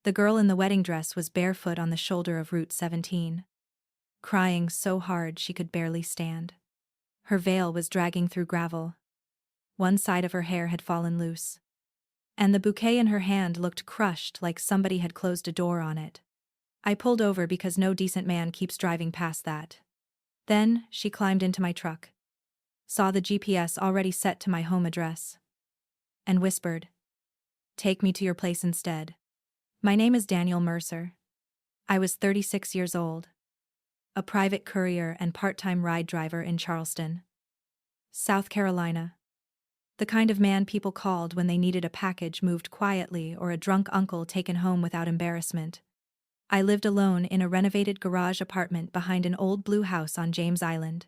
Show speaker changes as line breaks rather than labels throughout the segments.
The girl in the wedding dress was barefoot on the shoulder of Route 17, crying so hard she could barely stand. Her veil was dragging through gravel. One side of her hair had fallen loose. And the bouquet in her hand looked crushed, like somebody had closed a door on it. I pulled over because no decent man keeps driving past that. Then, she climbed into my truck, saw the GPS already set to my home address, and whispered, "Take me to your place instead." My name is Daniel Mercer. I was 36 years old, a private courier and part-time ride driver in Charleston, South Carolina. The kind of man people called when they needed a package moved quietly or a drunk uncle taken home without embarrassment. I lived alone in a renovated garage apartment behind an old blue house on James Island.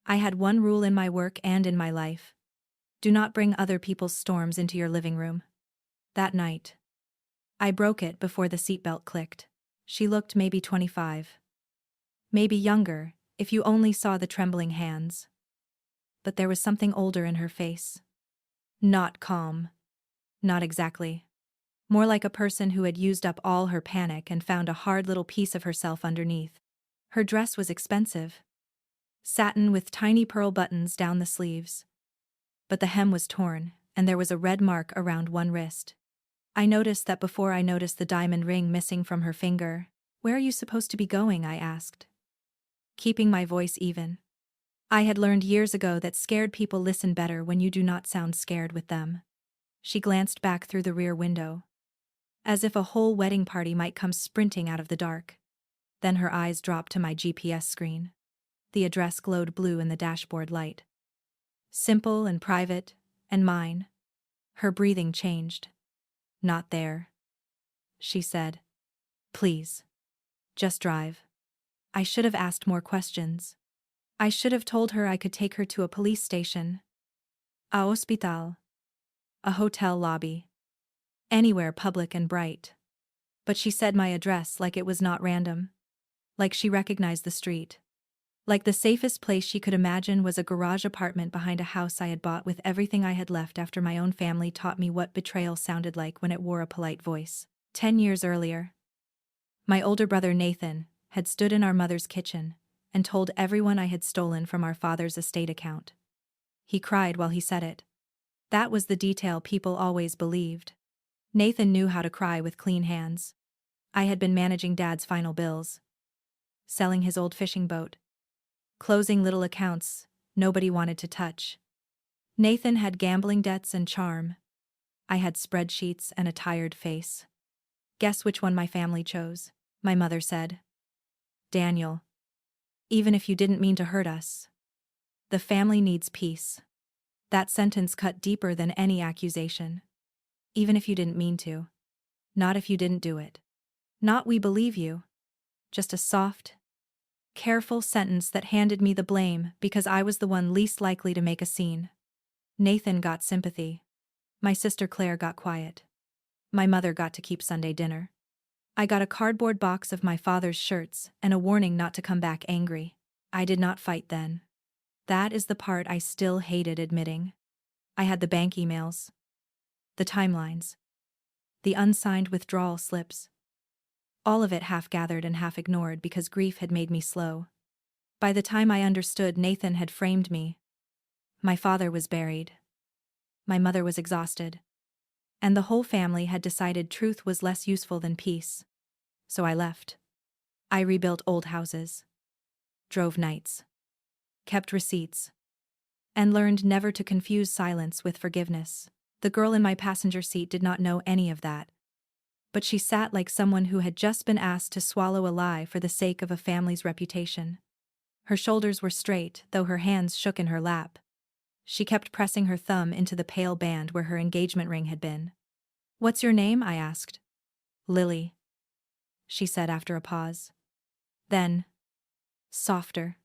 I had one rule in my work and in my life: do not bring other people's storms into your living room. That night, I broke it before the seatbelt clicked. She looked maybe 25. Maybe younger, if you only saw the trembling hands. But there was something older in her face. Not calm. Not exactly. More like a person who had used up all her panic and found a hard little piece of herself underneath. Her dress was expensive. Satin with tiny pearl buttons down the sleeves. But the hem was torn, and there was a red mark around one wrist. I noticed that before I noticed the diamond ring missing from her finger. "Where are you supposed to be going?" I asked, keeping my voice even. I had learned years ago that scared people listen better when you do not sound scared with them. She glanced back through the rear window, as if a whole wedding party might come sprinting out of the dark. Then her eyes dropped to my GPS screen. The address glowed blue in the dashboard light. Simple and private, and mine. Her breathing changed. "Not there," she said. "Please. Just drive." I should have asked more questions. I should have told her I could take her to a police station, a hospital, a hotel lobby, anywhere public and bright. But she said my address like it was not random. Like she recognized the street. Like the safest place she could imagine was a garage apartment behind a house I had bought with everything I had left after my own family taught me what betrayal sounded like when it wore a polite voice. 10 years earlier, my older brother Nathan had stood in our mother's kitchen and told everyone I had stolen from our father's estate account. He cried while he said it. That was the detail people always believed. Nathan knew how to cry with clean hands. I had been managing Dad's final bills, selling his old fishing boat, closing little accounts nobody wanted to touch. Nathan had gambling debts and charm. I had spreadsheets and a tired face. Guess which one my family chose? My mother said. "Daniel, even if you didn't mean to hurt us, the family needs peace." That sentence cut deeper than any accusation. Even if you didn't mean to. Not if you didn't do it. Not "we believe you." Just a soft, careful sentence that handed me the blame because I was the one least likely to make a scene. Nathan got sympathy. My sister Claire got quiet. My mother got to keep Sunday dinner. I got a cardboard box of my father's shirts and a warning not to come back angry. I did not fight then. That is the part I still hated admitting. I had the bank emails, the timelines, the unsigned withdrawal slips. All of it half gathered and half ignored because grief had made me slow. By the time I understood, Nathan had framed me. My father was buried. My mother was exhausted. And the whole family had decided truth was less useful than peace. So I left. I rebuilt old houses, drove nights, kept receipts, and learned never to confuse silence with forgiveness. The girl in my passenger seat did not know any of that. But she sat like someone who had just been asked to swallow a lie for the sake of a family's reputation. Her shoulders were straight, though her hands shook in her lap. She kept pressing her thumb into the pale band where her engagement ring had been. "What's your name?" I asked. "Lily," she said after a pause. Then, softer,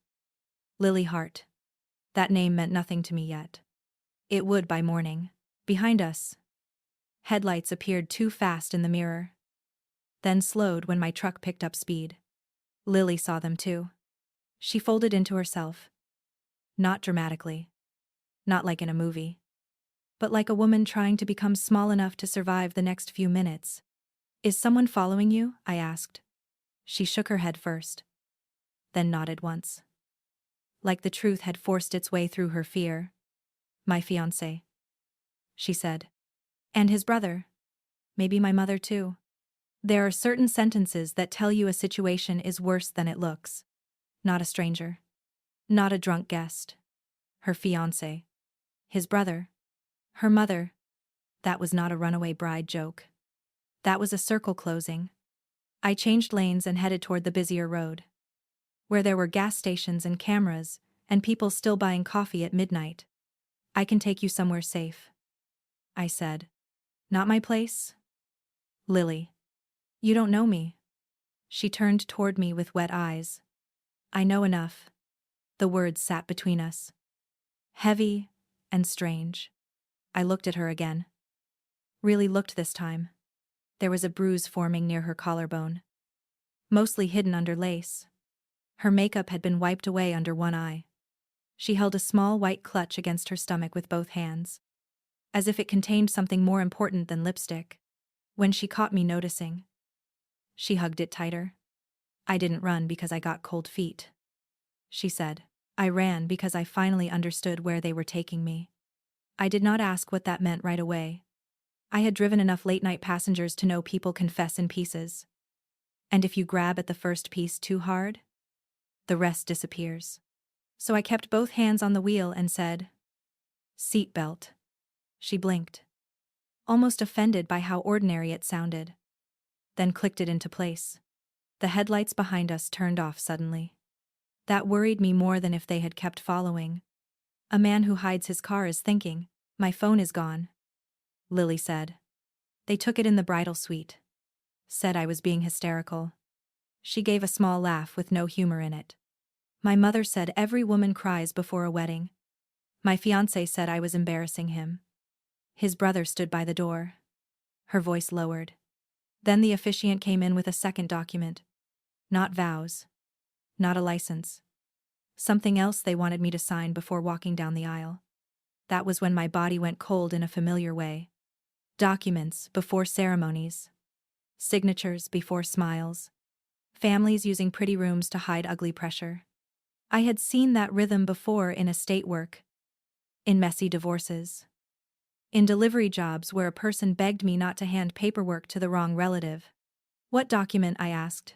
"Lily Hart." That name meant nothing to me yet. It would by morning. Behind us, headlights appeared too fast in the mirror, then slowed when my truck picked up speed. Lily saw them too. She folded into herself. Not dramatically. Not like in a movie. But like a woman trying to become small enough to survive the next few minutes. Is someone following you? I asked. She shook her head first, then nodded once. Like the truth had forced its way through her fear. My fiancé, she said. And his brother. Maybe my mother too. There are certain sentences that tell you a situation is worse than it looks. Not a stranger. Not a drunk guest. Her fiancé. His brother. Her mother. That was not a runaway bride joke. That was a circle closing. I changed lanes and headed toward the busier road, where there were gas stations and cameras, and people still buying coffee at midnight. I can take you somewhere safe, I said. Not my place? Lily. You don't know me. She turned toward me with wet eyes. I know enough. The words sat between us. Heavy and strange. I looked at her again. Really looked this time. There was a bruise forming near her collarbone, mostly hidden under lace. Her makeup had been wiped away under one eye. She held a small white clutch against her stomach with both hands, as if it contained something more important than lipstick. When she caught me noticing, she hugged it tighter. I didn't run because I got cold feet, she said. I ran because I finally understood where they were taking me. I did not ask what that meant right away. I had driven enough late-night passengers to know people confess in pieces. And if you grab at the first piece too hard, the rest disappears. So I kept both hands on the wheel and said, "Seat belt." She blinked, almost offended by how ordinary it sounded, then clicked it into place. The headlights behind us turned off suddenly. That worried me more than if they had kept following. A man who hides his car is thinking, "My phone is gone," Lily said. They took it in the bridal suite. Said I was being hysterical. She gave a small laugh with no humor in it. My mother said every woman cries before a wedding. My fiancé said I was embarrassing him. His brother stood by the door. Her voice lowered. Then the officiant came in with a second document. Not vows. Not a license. Something else they wanted me to sign before walking down the aisle. That was when my body went cold in a familiar way. Documents before ceremonies. Signatures before smiles. Families using pretty rooms to hide ugly pressure. I had seen that rhythm before in estate work. In messy divorces. In delivery jobs where a person begged me not to hand paperwork to the wrong relative. What document? I asked.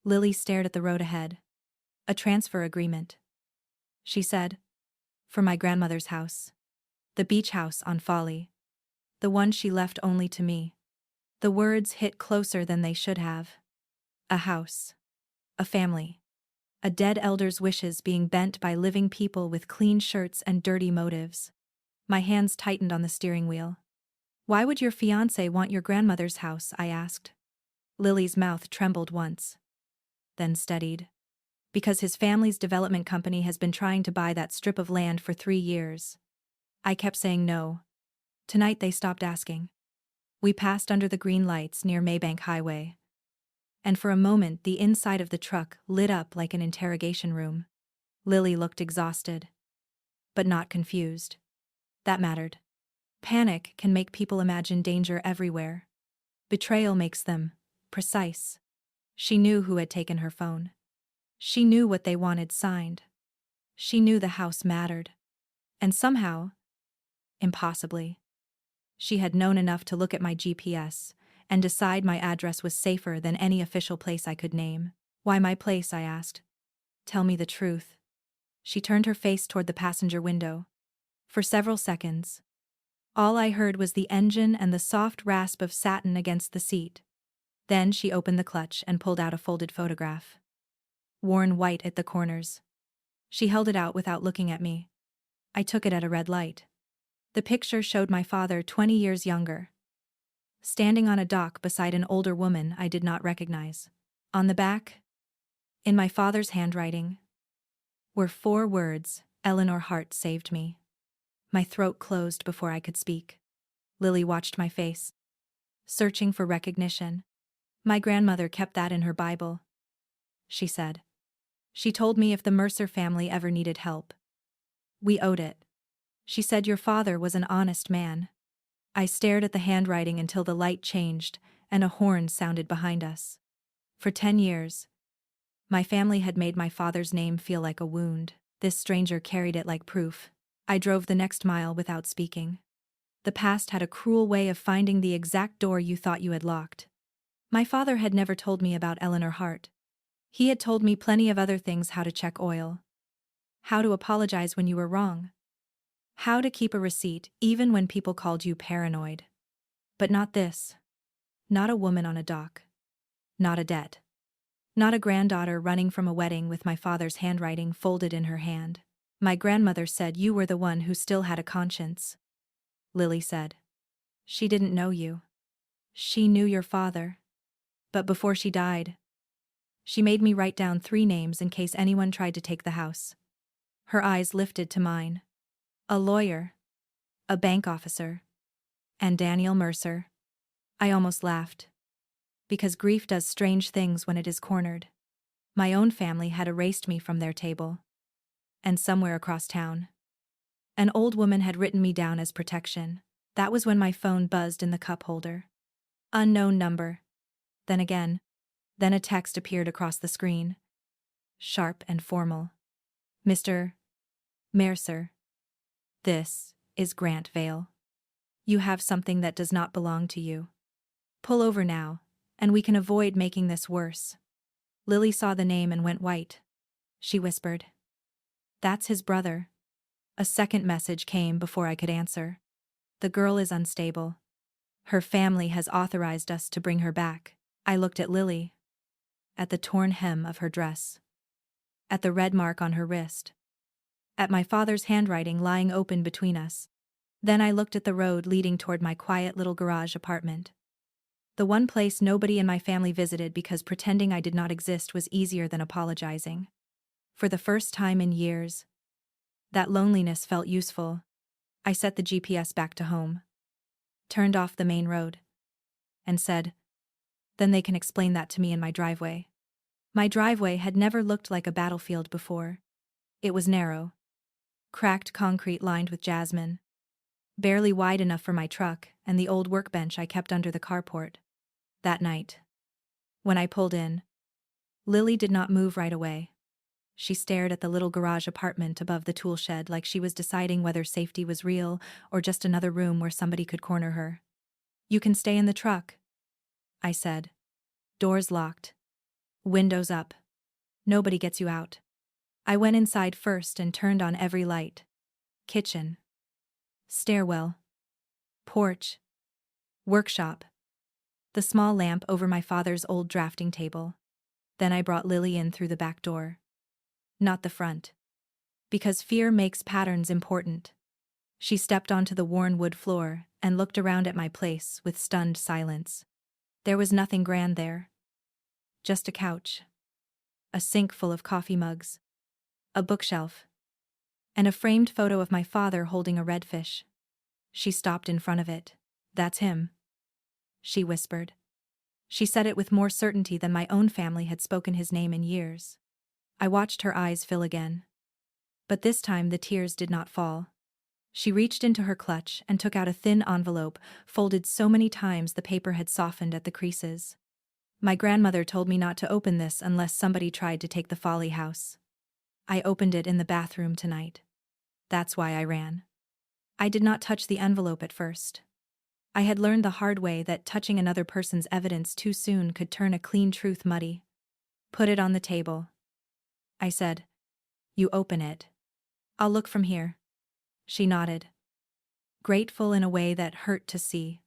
Lily stared at the road ahead. A transfer agreement, she said. For my grandmother's house. The beach house on Folly. The one she left only to me. The words hit closer than they should have. A house. A family. A dead elder's wishes being bent by living people with clean shirts and dirty motives. My hands tightened on the steering wheel. Why would your fiancé want your grandmother's house? I asked. Lily's mouth trembled once, then steadied. Because his family's development company has been trying to buy that strip of land for 3 years. I kept saying no. Tonight they stopped asking. We passed under the green lights near Maybank Highway. And for a moment the inside of the truck lit up like an interrogation room. Lily looked exhausted, but not confused. That mattered. Panic can make people imagine danger everywhere. Betrayal makes them precise. She knew who had taken her phone. She knew what they wanted signed. She knew the house mattered. And somehow, impossibly, she had known enough to look at my GPS and decide my address was safer than any official place I could name. Why my place? I asked. Tell me the truth. She turned her face toward the passenger window. For several seconds, all I heard was the engine and the soft rasp of satin against the seat. Then she opened the clutch and pulled out a folded photograph. Worn white at the corners. She held it out without looking at me. I took it at a red light. The picture showed my father 20 years younger, standing on a dock beside an older woman I did not recognize. On the back, in my father's handwriting, were 4 words, "Eleanor Hart saved me." My throat closed before I could speak. Lily watched my face, searching for recognition. My grandmother kept that in her Bible, she said. She told me if the Mercer family ever needed help, we owed it. She said your father was an honest man. I stared at the handwriting until the light changed, and a horn sounded behind us. For 10 years, my family had made my father's name feel like a wound. This stranger carried it like proof. I drove the next mile without speaking. The past had a cruel way of finding the exact door you thought you had locked. My father had never told me about Eleanor Hart. He had told me plenty of other things: how to check oil, how to apologize when you were wrong, how to keep a receipt even when people called you paranoid. But not this. Not a woman on a dock. Not a debt. Not a granddaughter running from a wedding with my father's handwriting folded in her hand. My grandmother said you were the one who still had a conscience. Lily said. She didn't know you. She knew your father. But before she died, she made me write down 3 names in case anyone tried to take the house. Her eyes lifted to mine. A lawyer, a bank officer, and Daniel Mercer. I almost laughed. Because grief does strange things when it is cornered. My own family had erased me from their table. And somewhere across town, an old woman had written me down as protection. That was when my phone buzzed in the cup holder. Unknown number. Then again. Then a text appeared across the screen. Sharp and formal. Mr. Mercer. This is Grant Vale. You have something that does not belong to you. Pull over now, and we can avoid making this worse. Lily saw the name and went white. She whispered. That's his brother. A second message came before I could answer. The girl is unstable. Her family has authorized us to bring her back. I looked at Lily. At the torn hem of her dress. At the red mark on her wrist. At my father's handwriting lying open between us. Then I looked at the road leading toward my quiet little garage apartment. The one place nobody in my family visited because pretending I did not exist was easier than apologizing. For the first time in years, that loneliness felt useful. I set the GPS back to home. Turned off the main road. And said, then they can explain that to me in my driveway. My driveway had never looked like a battlefield before. It was narrow. Cracked concrete lined with jasmine. Barely wide enough for my truck and the old workbench I kept under the carport. That night, when I pulled in, Lily did not move right away. She stared at the little garage apartment above the tool shed like she was deciding whether safety was real or just another room where somebody could corner her. You can stay in the truck, I said. Doors locked. Windows up. Nobody gets you out. I went inside first and turned on every light. Kitchen. Stairwell. Porch. Workshop. The small lamp over my father's old drafting table. Then I brought Lily in through the back door. Not the front. Because fear makes patterns important. She stepped onto the worn wood floor and looked around at my place with stunned silence. There was nothing grand there. Just a couch. A sink full of coffee mugs. A bookshelf. And a framed photo of my father holding a redfish. She stopped in front of it. That's him, she whispered. She said it with more certainty than my own family had spoken his name in years. I watched her eyes fill again. But this time the tears did not fall. She reached into her clutch and took out a thin envelope, folded so many times the paper had softened at the creases. My grandmother told me not to open this unless somebody tried to take the Folly house. I opened it in the bathroom tonight. That's why I ran. I did not touch the envelope at first. I had learned the hard way that touching another person's evidence too soon could turn a clean truth muddy. Put it on the table, I said. You open it. I'll look from here. She nodded, grateful in a way that hurt to see,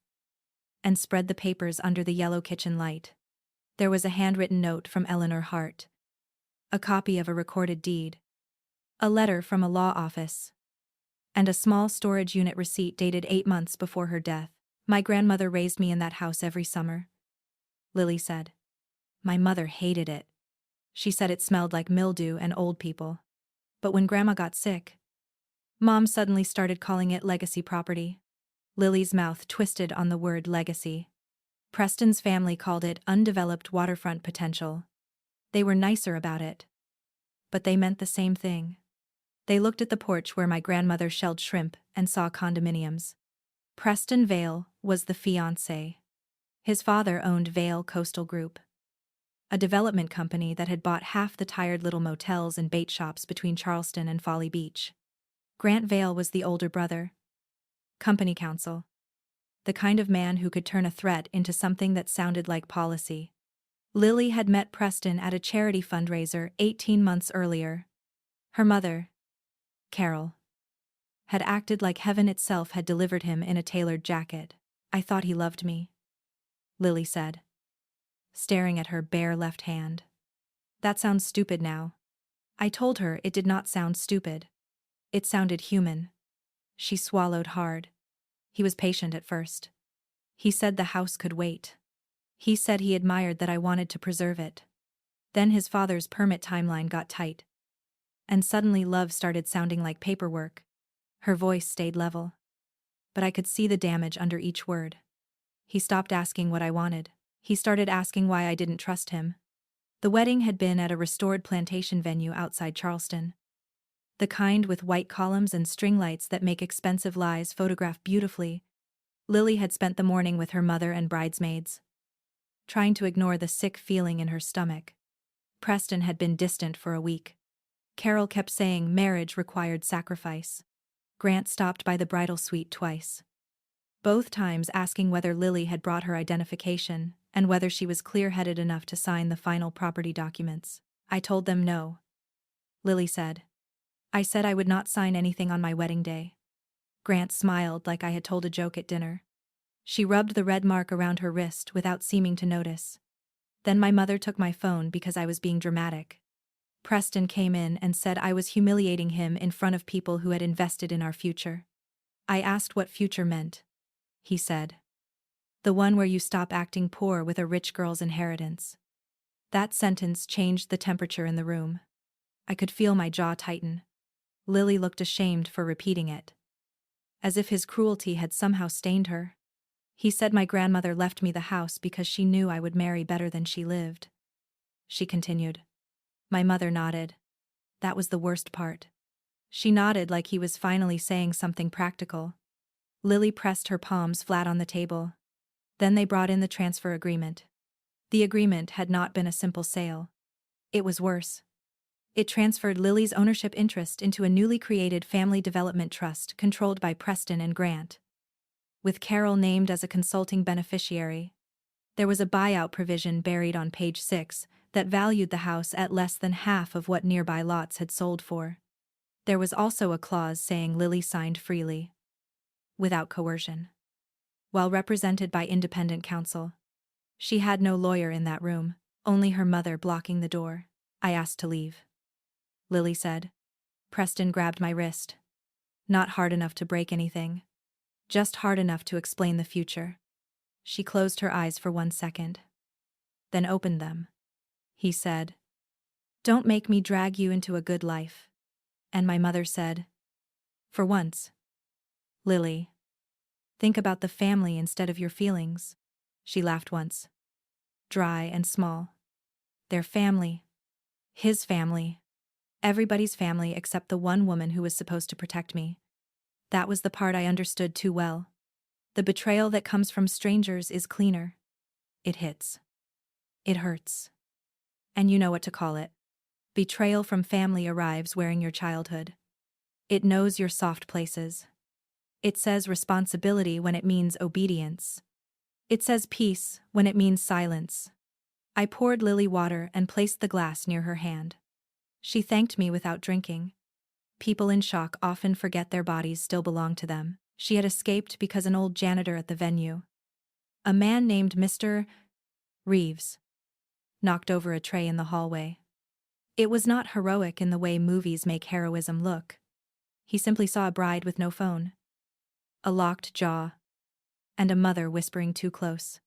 and spread the papers under the yellow kitchen light. There was a handwritten note from Eleanor Hart, a copy of a recorded deed, a letter from a law office, and a small storage unit receipt dated 8 months before her death. My grandmother raised me in that house every summer, Lily said. My mother hated it. She said it smelled like mildew and old people. But when Grandma got sick, Mom suddenly started calling it legacy property. Lily's mouth twisted on the word legacy. Preston's family called it undeveloped waterfront potential. They were nicer about it. But they meant the same thing. They looked at the porch where my grandmother shelled shrimp and saw condominiums. Preston Vale was the fiancé. His father owned Vale Coastal Group, a development company that had bought half the tired little motels and bait shops between Charleston and Folly Beach. Grant Vale was the older brother. Company counsel. The kind of man who could turn a threat into something that sounded like policy. Lily had met Preston at a charity fundraiser 18 months earlier. Her mother, Carol, had acted like heaven itself had delivered him in a tailored jacket. "I thought he loved me," Lily said, staring at her bare left hand. "That sounds stupid now." I told her it did not sound stupid. It sounded human. She swallowed hard. He was patient at first. He said the house could wait. He said he admired that I wanted to preserve it. Then his father's permit timeline got tight. And suddenly love started sounding like paperwork. Her voice stayed level. But I could see the damage under each word. He stopped asking what I wanted. He started asking why I didn't trust him. The wedding had been at a restored plantation venue outside Charleston. The kind with white columns and string lights that make expensive lies photograph beautifully. Lily had spent the morning with her mother and bridesmaids, trying to ignore the sick feeling in her stomach. Preston had been distant for a week. Carol kept saying marriage required sacrifice. Grant stopped by the bridal suite twice, both times asking whether Lily had brought her identification and whether she was clear-headed enough to sign the final property documents. I told them no, Lily said. I said I would not sign anything on my wedding day. Grant smiled like I had told a joke at dinner. She rubbed the red mark around her wrist without seeming to notice. Then my mother took my phone because I was being dramatic. Preston came in and said I was humiliating him in front of people who had invested in our future. I asked what future meant. He said, "The one where you stop acting poor with a rich girl's inheritance." That sentence changed the temperature in the room. I could feel my jaw tighten. Lily looked ashamed for repeating it, as if his cruelty had somehow stained her. He said my grandmother left me the house because she knew I would marry better than she lived. She continued. My mother nodded. That was the worst part. She nodded like he was finally saying something practical. Lily pressed her palms flat on the table. Then they brought in the transfer agreement. The agreement had not been a simple sale. It was worse. It transferred Lily's ownership interest into a newly created family development trust controlled by Preston and Grant, with Carol named as a consulting beneficiary. There was a buyout provision buried on page 6 that valued the house at less than half of what nearby lots had sold for. There was also a clause saying Lily signed freely, without coercion, while represented by independent counsel. She had no lawyer in that room, only her mother blocking the door. I asked to leave, Lily said. Preston grabbed my wrist. Not hard enough to break anything, just hard enough to explain the future. She closed her eyes for 1 second, then opened them. He said, "Don't make me drag you into a good life." And my mother said, "For once, Lily, think about the family instead of your feelings." She laughed once, dry and small. Their family. His family. Everybody's family except the one woman who was supposed to protect me. That was the part I understood too well. The betrayal that comes from strangers is cleaner. It hits. It hurts. And you know what to call it. Betrayal from family arrives wearing your childhood. It knows your soft places. It says responsibility when it means obedience. It says peace when it means silence. I poured Lily water and placed the glass near her hand. She thanked me without drinking. People in shock often forget their bodies still belong to them. She had escaped because an old janitor at the venue, a man named Mr. Reeves, knocked over a tray in the hallway. It was not heroic in the way movies make heroism look. He simply saw a bride with no phone, a locked jaw, and a mother whispering too close.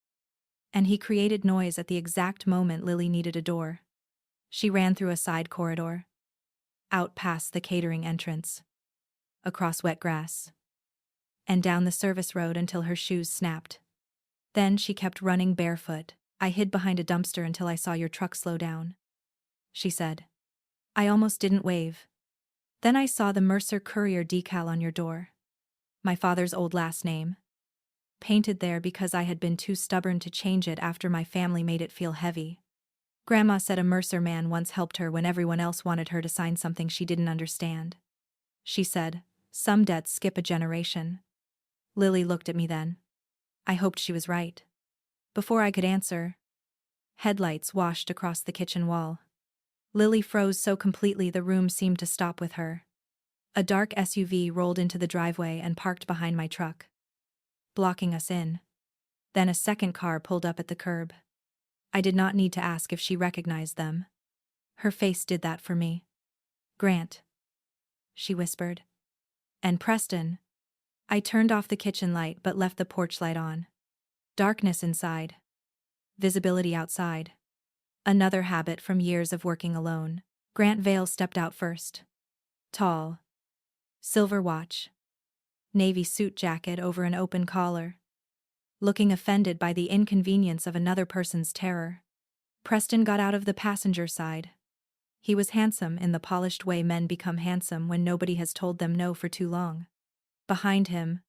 And he created noise at the exact moment Lily needed a door. She ran through a side corridor, out past the catering entrance, across wet grass, and down the service road until her shoes snapped. Then she kept running barefoot. I hid behind a dumpster until I saw your truck slow down, she said. I almost didn't wave. Then I saw the Mercer Courier decal on your door. My father's old last name. painted there because I had been too stubborn to change it after my family made it feel heavy. Grandma said a Mercer man once helped her when everyone else wanted her to sign something she didn't understand. She said, "Some debts skip a generation." Lily looked at me then. I hoped she was right. Before I could answer, headlights washed across the kitchen wall. Lily froze so completely the room seemed to stop with her. A dark SUV rolled into the driveway and parked behind my truck, blocking us in. Then a second car pulled up at the curb. I did not need to ask if she recognized them. Her face did that for me. "Grant," she whispered. "And Preston." I turned off the kitchen light but left the porch light on. Darkness inside. Visibility outside. Another habit from years of working alone. Grant Vale stepped out first. Tall. Silver watch. Navy suit jacket over an open collar. Looking offended by the inconvenience of another person's terror. Preston got out of the passenger side. He was handsome in the polished way men become handsome when nobody has told them no for too long. Behind him,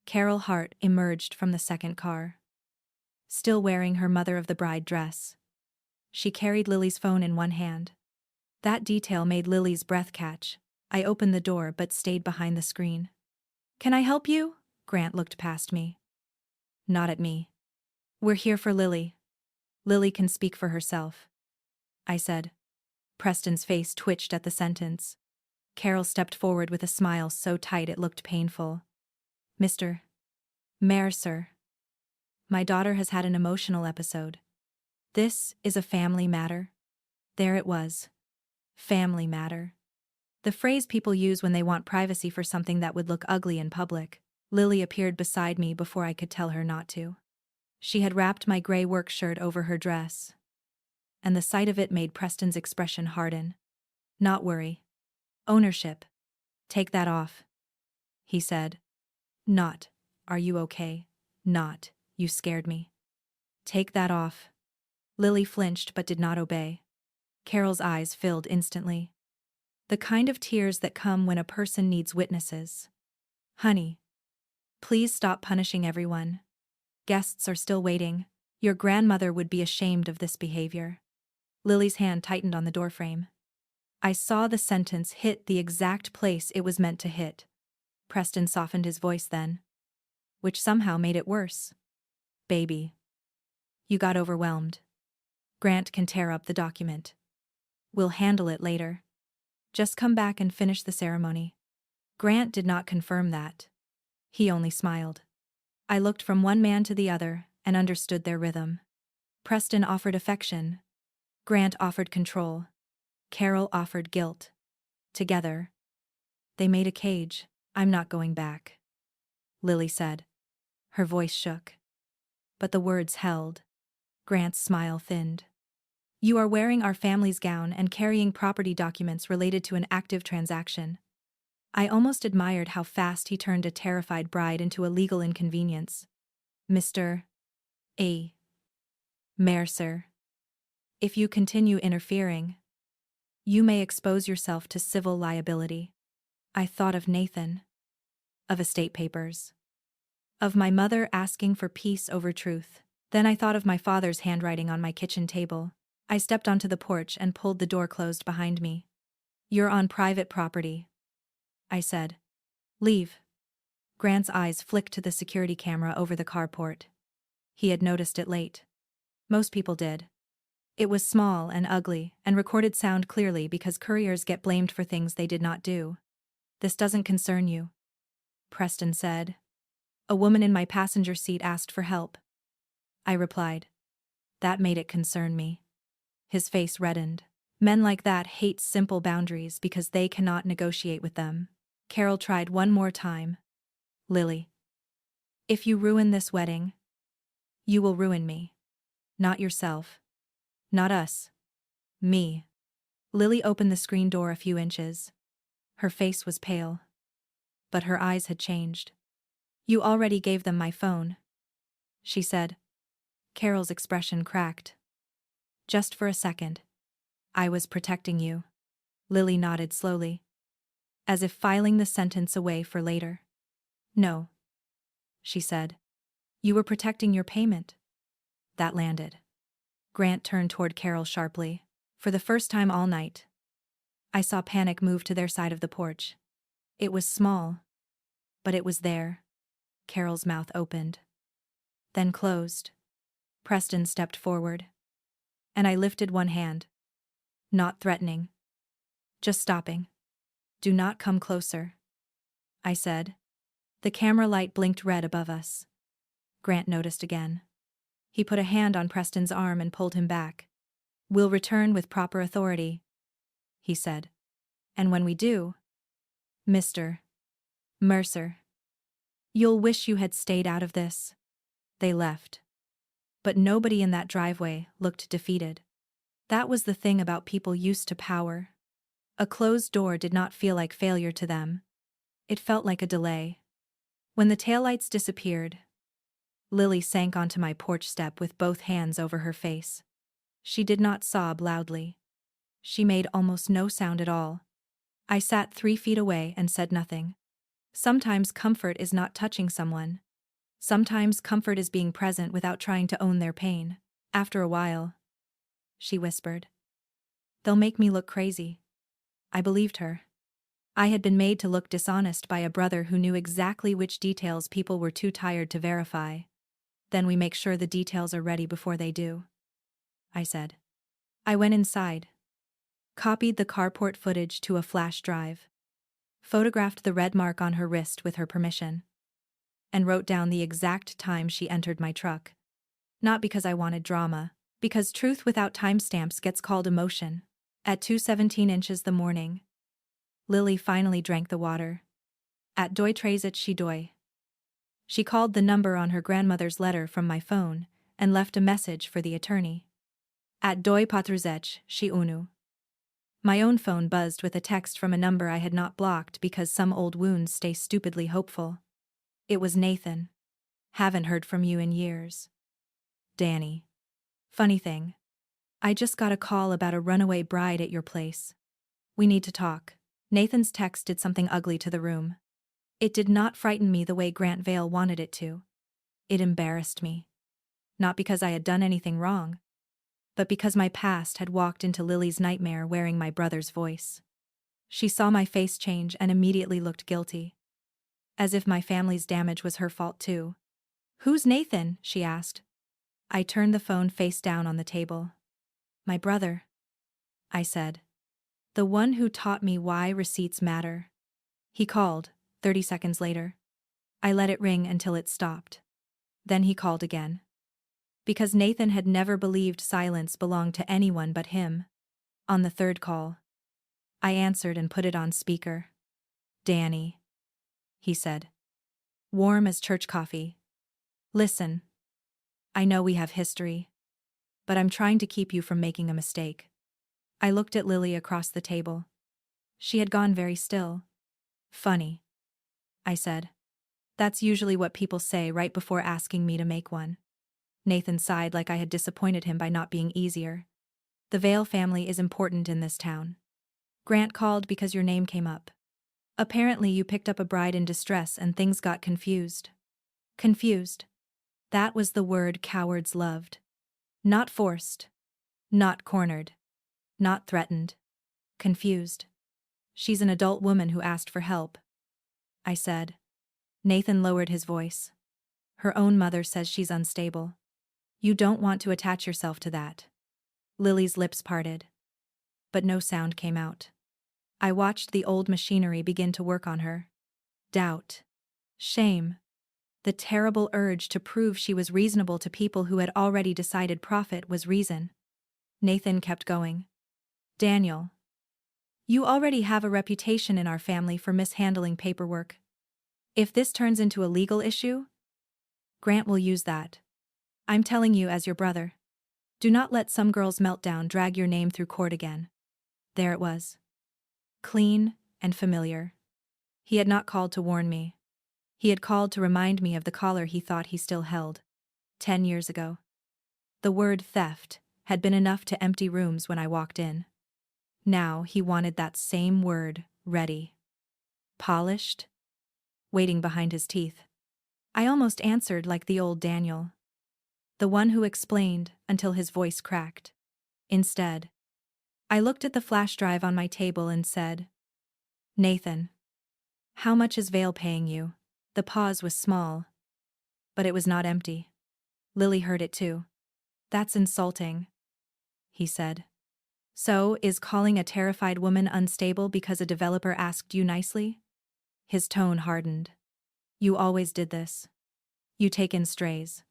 Carol Hart emerged from the second car. Still wearing her mother of the bride dress. She carried Lily's phone in one hand. That detail made Lily's breath catch. I opened the door but stayed behind the screen. "Can I help you?" Grant looked past me. Not at me. "We're here for Lily. Lily can speak for herself," I said. Preston's face twitched at the sentence. Carol stepped forward with a smile so tight it looked painful. "Mr. Mayor, sir. My daughter has had an emotional episode. This is a family matter." There it was. Family matter. The phrase people use when they want privacy for something that would look ugly in public. Lily appeared beside me before I could tell her not to. She had wrapped my gray work shirt over her dress, and the sight of it made Preston's expression harden. "Not worry. Ownership. Take that off," he said. Not, "Are you okay?" Not, "You scared me." Take that off. Lily flinched but did not obey. Carol's eyes filled instantly. The kind of tears that come when a person needs witnesses. "Honey. Please stop punishing everyone. Guests are still waiting. Your grandmother would be ashamed of this behavior." Lily's hand tightened on the doorframe. I saw the sentence hit the exact place it was meant to hit. Preston softened his voice then, which somehow made it worse. "Baby. You got overwhelmed. Grant can tear up the document. We'll handle it later. Just come back and finish the ceremony." Grant did not confirm that. He only smiled. I looked from one man to the other and understood their rhythm. Preston offered affection. Grant offered control. Carol offered guilt. Together, they made a cage. "I'm not going back," Lily said. Her voice shook. But the words held. Grant's smile thinned. "You are wearing our family's gown and carrying property documents related to an active transaction." I almost admired how fast he turned a terrified bride into a legal inconvenience. "Mr. A. Mayor, sir. If you continue interfering, you may expose yourself to civil liability." I thought of Nathan. Of estate papers. Of my mother asking for peace over truth. Then I thought of my father's handwriting on my kitchen table. I stepped onto the porch and pulled the door closed behind me. "You're on private property," I said. "Leave." Grant's eyes flicked to the security camera over the carport. He had noticed it late. Most people did. It was small and ugly and recorded sound clearly because couriers get blamed for things they did not do. "This doesn't concern you," Preston said. "A woman in my passenger seat asked for help," I replied. That made it concern me. His face reddened. Men like that hate simple boundaries because they cannot negotiate with them. Carol tried one more time. "Lily. If you ruin this wedding, you will ruin me. Not yourself. Not us. Me." Lily opened the screen door a few inches. Her face was pale. But her eyes had changed. "You already gave them my phone," she said. Carol's expression cracked. "Just for a second. I was protecting you." Lily nodded slowly, as if filing the sentence away for later. "No," she said. You were protecting your payment. That landed. Grant turned toward Carol sharply. For the first time all night, I saw panic move to their side of the porch. It was small, but it was there. Carol's mouth opened, then closed. Preston stepped forward, and I lifted one hand. Not threatening, just stopping. Do not come closer, I said. The camera light blinked red above us. Grant noticed again. He put a hand on Preston's arm and pulled him back. We'll return with proper authority, he said. And when we do, Mr. Mercer, you'll wish you had stayed out of this. They left. But nobody in that driveway looked defeated. That was the thing about people used to power. A closed door did not feel like failure to them. It felt like a delay. When the taillights disappeared, Lily sank onto my porch step with both hands over her face. She did not sob loudly. She made almost no sound at all. I sat 3 feet away and said nothing. Sometimes comfort is not touching someone. Sometimes comfort is being present without trying to own their pain. After a while, she whispered, "They'll make me look crazy." I believed her. I had been made to look dishonest by a brother who knew exactly which details people were too tired to verify. Then we make sure the details are ready before they do, I said. I went inside, copied the carport footage to a flash drive, photographed the red mark on her wrist with her permission, and wrote down the exact time she entered my truck. Not because I wanted drama, because truth without timestamps gets called emotion. At 2:17 inches the morning, Lily finally drank the water. At 2:13 she called the number on her grandmother's letter from my phone and left a message for the attorney. At 2:41 my own phone buzzed with a text from a number I had not blocked because some old wounds stay stupidly hopeful. It was Nathan. Haven't heard from you in years. Danny. Funny thing. I just got a call about a runaway bride at your place. We need to talk. Nathan's text did something ugly to the room. It did not frighten me the way Grant Vale wanted it to. It embarrassed me. Not because I had done anything wrong, but because my past had walked into Lily's nightmare wearing my brother's voice. She saw my face change and immediately looked guilty. As if my family's damage was her fault too. "Who's Nathan?" she asked. I turned the phone face down on the table. "My brother," I said. "The one who taught me why receipts matter." He called, 30 seconds later. I let it ring until it stopped. Then he called again. Because Nathan had never believed silence belonged to anyone but him. On the third call, I answered and put it on speaker. "Danny," he said. Warm as church coffee. "Listen. I know we have history, but I'm trying to keep you from making a mistake." I looked at Lily across the table. She had gone very still. "Funny," I said. "That's usually what people say right before asking me to make one." Nathan sighed like I had disappointed him by not being easier. "The Vale family is important in this town. Grant called because your name came up. Apparently you picked up a bride in distress and things got confused." Confused. That was the word cowards loved. Not forced. Not cornered. Not threatened. Confused. "She's an adult woman who asked for help," I said. Nathan lowered his voice. "Her own mother says she's unstable. You don't want to attach yourself to that." Lily's lips parted, but no sound came out. I watched the old machinery begin to work on her. Doubt. Shame. The terrible urge to prove she was reasonable to people who had already decided profit was reason. Nathan kept going. "Daniel, you already have a reputation in our family for mishandling paperwork. If this turns into a legal issue, Grant will use that. I'm telling you as your brother. Do not let some girl's meltdown drag your name through court again." There it was. Clean and familiar. He had not called to warn me. He had called to remind me of the collar he thought he still held. 10 years ago. The word theft had been enough to empty rooms when I walked in. Now he wanted that same word ready. Polished. Waiting behind his teeth. I almost answered like the old Daniel, the one who explained until his voice cracked. Instead, I looked at the flash drive on my table and said, Nathan, how much is Vale paying you? The pause was small, but it was not empty. Lily heard it too. That's insulting, he said. So, is calling a terrified woman unstable because a developer asked you nicely? His tone hardened. You always did this. You take in strays,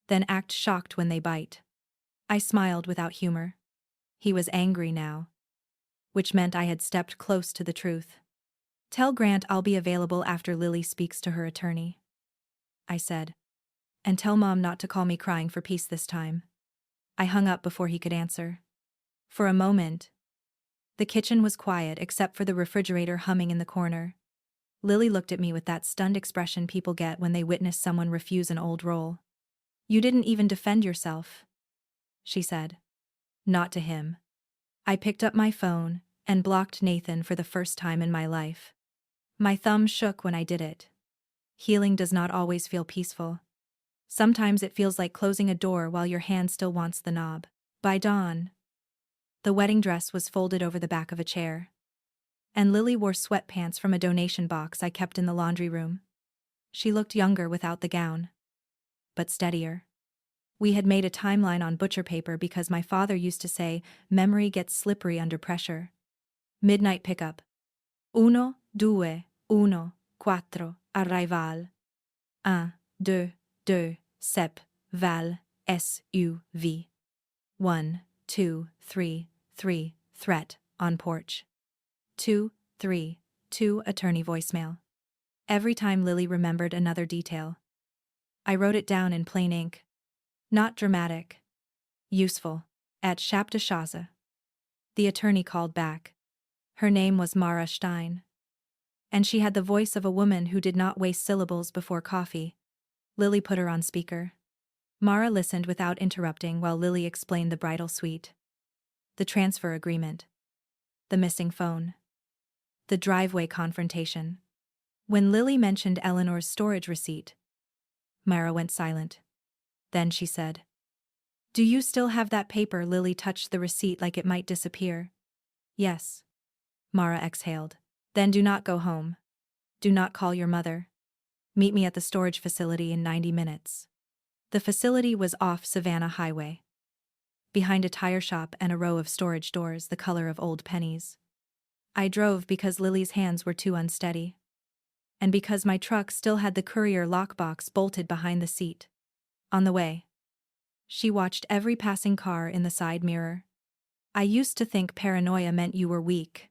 then act shocked when they bite. I smiled without humor. He was angry now, which meant I had stepped close to the truth. Tell Grant I'll be available after Lily speaks to her attorney, I said. And tell Mom not to call me crying for peace this time. I hung up before he could answer. For a moment, the kitchen was quiet except for the refrigerator humming in the corner. Lily looked at me with that stunned expression people get when they witness someone refuse an old role. You didn't even defend yourself, she said. Not to him. I picked up my phone and blocked Nathan for the first time in my life. My thumb shook when I did it. Healing does not always feel peaceful. Sometimes it feels like closing a door while your hand still wants the knob. By dawn, the wedding dress was folded over the back of a chair, and Lily wore sweatpants from a donation box I kept in the laundry room. She looked younger without the gown, but steadier. We had made a timeline on butcher paper because my father used to say memory gets slippery under pressure. Midnight pickup. 1, 2, 1, 4, arrival. 1, 2, 2, sep, val, SUV. 1, 2, 3, 3, threat, on porch. 2, 3, 2, attorney voicemail. Every time Lily remembered another detail, I wrote it down in plain ink. Not dramatic. Useful. At Chaptashaza. The attorney called back. Her name was Mara Stein. And she had the voice of a woman who did not waste syllables before coffee. Lily put her on speaker. Mara listened without interrupting while Lily explained the bridal suite, the transfer agreement, the missing phone, the driveway confrontation. When Lily mentioned Eleanor's storage receipt, Mara went silent. Then she said, Do you still have that paper? Lily touched the receipt like it might disappear. Yes. Mara exhaled. Then do not go home. Do not call your mother. Meet me at the storage facility in 90 minutes. The facility was off Savannah Highway, behind a tire shop and a row of storage doors the color of old pennies. I drove because Lily's hands were too unsteady, and because my truck still had the courier lockbox bolted behind the seat. On the way, she watched every passing car in the side mirror. I used to think paranoia meant you were weak,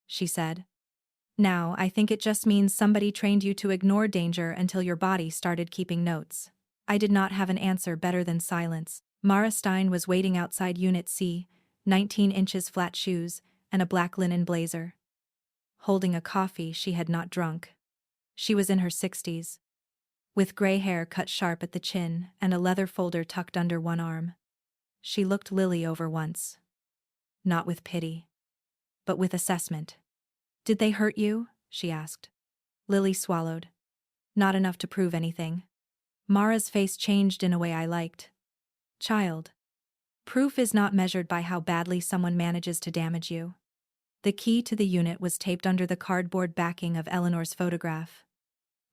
she said. Now I think it just means somebody trained you to ignore danger until your body started keeping notes. I did not have an answer better than silence. Mara Stein was waiting outside Unit C, 19 inches flat shoes, and a black linen blazer, holding a coffee she had not drunk. She was in her 60s, with gray hair cut sharp at the chin and a leather folder tucked under one arm. She looked Lily over once. Not with pity, but with assessment. Did they hurt you? She asked. Lily swallowed. Not enough to prove anything. Mara's face changed in a way I liked. Child. Proof is not measured by how badly someone manages to damage you. The key to the unit was taped under the cardboard backing of Eleanor's photograph.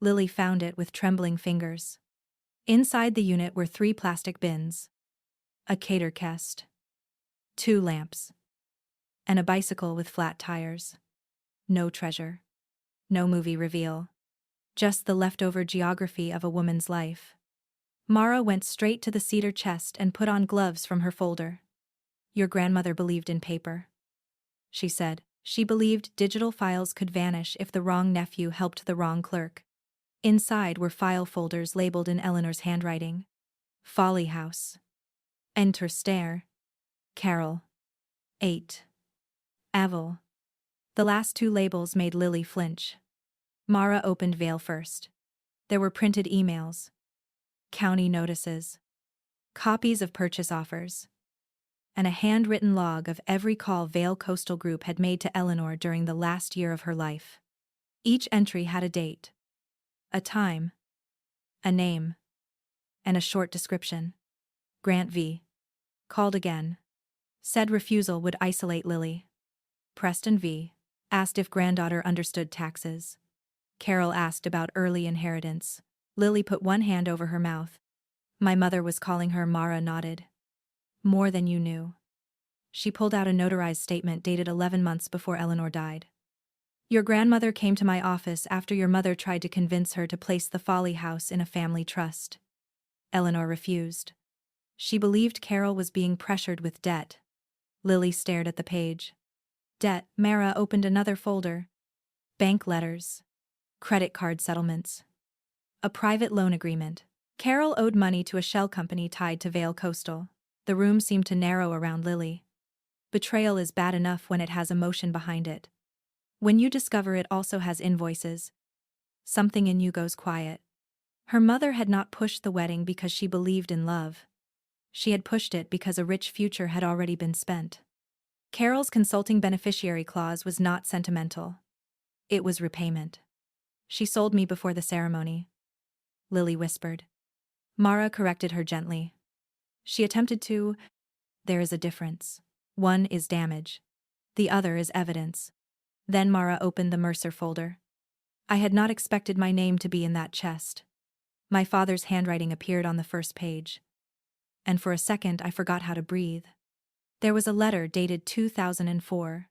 Lily found it with trembling fingers. Inside the unit were 3 plastic bins, a cater chest, 2 lamps, and a bicycle with flat tires. No treasure. No movie reveal. Just the leftover geography of a woman's life. Mara went straight to the cedar chest and put on gloves from her folder. Your grandmother believed in paper, she said. She believed digital files could vanish if the wrong nephew helped the wrong clerk. Inside were file folders labeled in Eleanor's handwriting. Folly House. Enter Stair. Carol. 8. Avil. The last 2 labels made Lily flinch. Mara opened Vale first. There were printed emails, county notices, copies of purchase offers, and a handwritten log of every call Vale Coastal Group had made to Eleanor during the last year of her life. Each entry had a date, a time, A name. And a short description. Grant V. Called again. Said refusal would isolate Lily. Preston V. Asked if granddaughter understood taxes. Carol asked about early inheritance. Lily put one hand over her mouth. My mother was calling her. Mara nodded. More than you knew. She pulled out a notarized statement dated 11 months before Eleanor died. Your grandmother came to my office after your mother tried to convince her to place the Folly House in a family trust. Eleanor refused. She believed Carol was being pressured with debt. Lily stared at the page. Debt. Mara opened another folder. Bank letters. Credit card settlements. A private loan agreement. Carol owed money to a shell company tied to Vale Coastal. The room seemed to narrow around Lily. Betrayal is bad enough when it has emotion behind it. When you discover it also has invoices, something in you goes quiet. Her mother had not pushed the wedding because she believed in love. She had pushed it because a rich future had already been spent. Carol's consulting beneficiary clause was not sentimental. It was repayment. She sold me before the ceremony. Lily whispered. Mara corrected her gently. She attempted to. There is a difference. One is damage. The other is evidence. Then Mara opened the Mercer folder. I had not expected my name to be in that chest. My father's handwriting appeared on the first page. And for a second I forgot how to breathe. There was a letter dated 2004.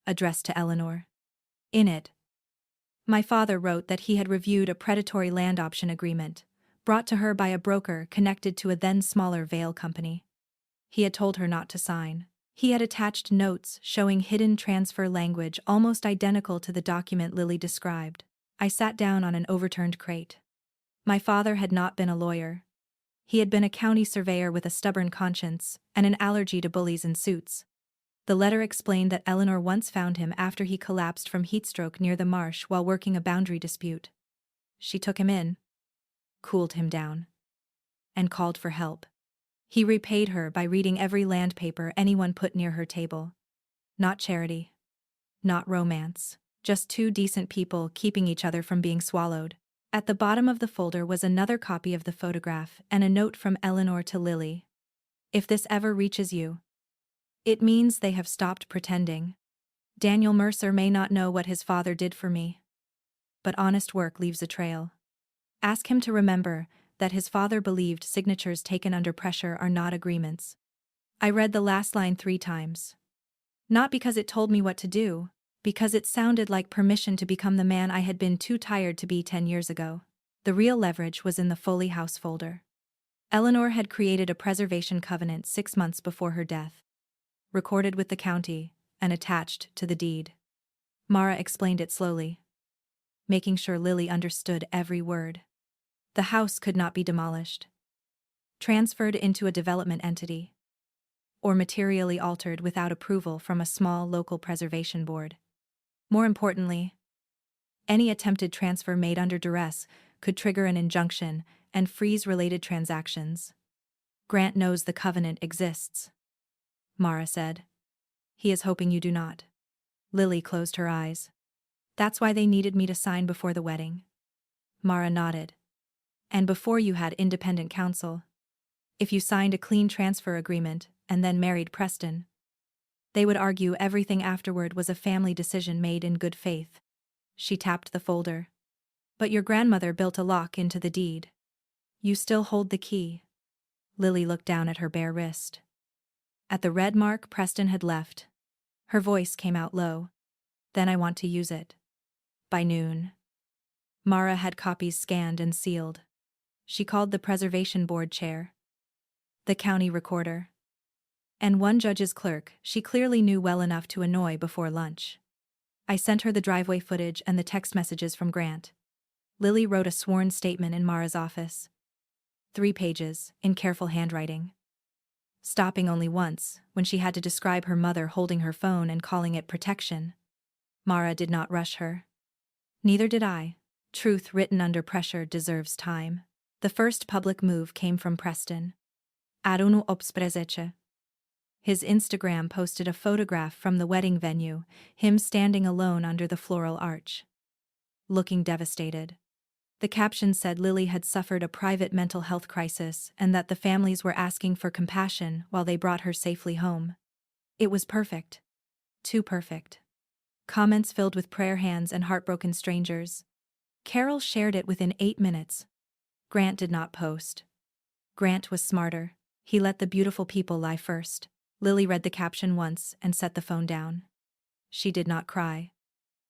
Addressed to Eleanor. In it, my father wrote that he had reviewed a predatory land option agreement, brought to her by a broker connected to a then smaller Vale company. He had told her not to sign. He had attached notes showing hidden transfer language almost identical to the document Lily described. I sat down on an overturned crate. My father had not been a lawyer. He had been a county surveyor with a stubborn conscience and an allergy to bullies in suits. The letter explained that Eleanor once found him after he collapsed from heatstroke near the marsh while working a boundary dispute. She took him in, cooled him down, and called for help. He repaid her by reading every land paper anyone put near her table. Not charity. Not romance. Just two decent people keeping each other from being swallowed. At the bottom of the folder was another copy of the photograph and a note from Eleanor to Lily. If this ever reaches you, it means they have stopped pretending. Daniel Mercer may not know what his father did for me, but honest work leaves a trail. Ask him to remember that his father believed signatures taken under pressure are not agreements. I read the last line 3 times. Not because it told me what to do, because it sounded like permission to become the man I had been too tired to be 10 years ago. The real leverage was in the Foley House folder. Eleanor had created a preservation covenant 6 months before her death. Recorded with the county, and attached to the deed. Mara explained it slowly, making sure Lily understood every word. The house could not be demolished, transferred into a development entity, or materially altered without approval from a small local preservation board. More importantly, any attempted transfer made under duress could trigger an injunction and freeze related transactions. Grant knows the covenant exists, Mara said. He is hoping you do not. Lily closed her eyes. That's why they needed me to sign before the wedding. Mara nodded. And before you had independent counsel. If you signed a clean transfer agreement and then married Preston, they would argue everything afterward was a family decision made in good faith. She tapped the folder. But your grandmother built a lock into the deed. You still hold the key. Lily looked down at her bare wrist. At the red mark Preston had left. Her voice came out low. Then I want to use it. By noon. Mara had copies scanned and sealed. She called the preservation board chair, the county recorder, and one judge's clerk she clearly knew well enough to annoy before lunch. I sent her the driveway footage and the text messages from Grant. Lily wrote a sworn statement in Mara's office. 3 pages, in careful handwriting. Stopping only once, when she had to describe her mother holding her phone and calling it protection. Mara did not rush her. Neither did I. Truth written under pressure deserves time. The first public move came from Preston. Arunu obsprezeche. His Instagram posted a photograph from the wedding venue, him standing alone under the floral arch. Looking devastated. The caption said Lily had suffered a private mental health crisis and that the families were asking for compassion while they brought her safely home. It was perfect. Too perfect. Comments filled with prayer hands and heartbroken strangers. Carol shared it within 8 minutes. Grant did not post. Grant was smarter. He let the beautiful people lie first. Lily read the caption once and set the phone down. She did not cry.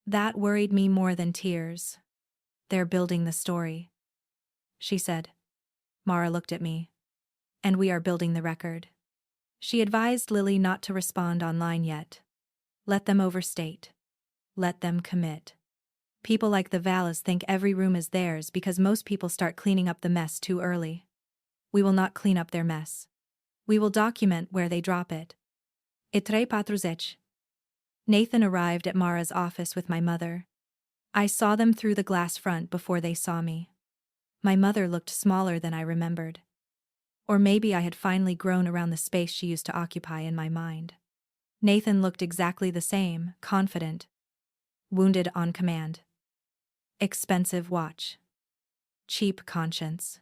That worried me more than tears. They're building the story, she said. Mara looked at me. And we are building the record. She advised Lily not to respond online yet. Let them overstate. Let them commit. People like the Vallas think every room is theirs because most people start cleaning up the mess too early. We will not clean up their mess. We will document where they drop it. Etrei patruzec. Nathan arrived at Mara's office with my mother. I saw them through the glass front before they saw me. My mother looked smaller than I remembered. Or maybe I had finally grown around the space she used to occupy in my mind. Nathan looked exactly the same, confident. Wounded on command. Expensive watch. Cheap conscience.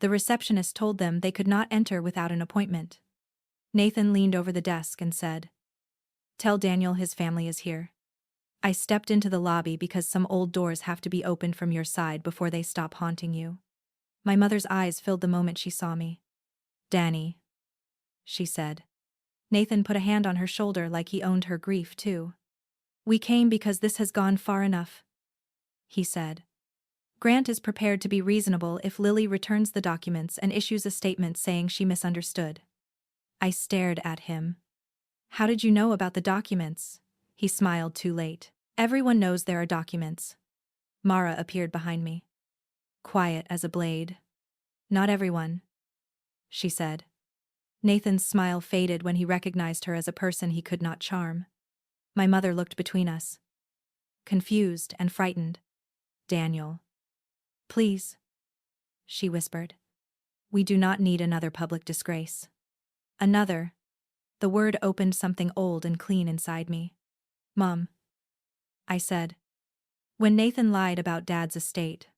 The receptionist told them they could not enter without an appointment. Nathan leaned over the desk and said, "Tell Daniel his family is here." I stepped into the lobby because some old doors have to be opened from your side before they stop haunting you. My mother's eyes filled the moment she saw me. "Danny," she said. Nathan put a hand on her shoulder like he owned her grief too. "We came because this has gone far enough," he said. "Grant is prepared to be reasonable if Lily returns the documents and issues a statement saying she misunderstood." I stared at him. "How did you know about the documents?" He smiled too late. "Everyone knows there are documents." Mara appeared behind me. Quiet as a blade. "Not everyone," she said. Nathan's smile faded when he recognized her as a person he could not charm. My mother looked between us. Confused and frightened. "Daniel. Please," she whispered. "We do not need another public disgrace." Another. The word opened something old and clean inside me. "Mom," I said. "When Nathan lied about Dad's estate,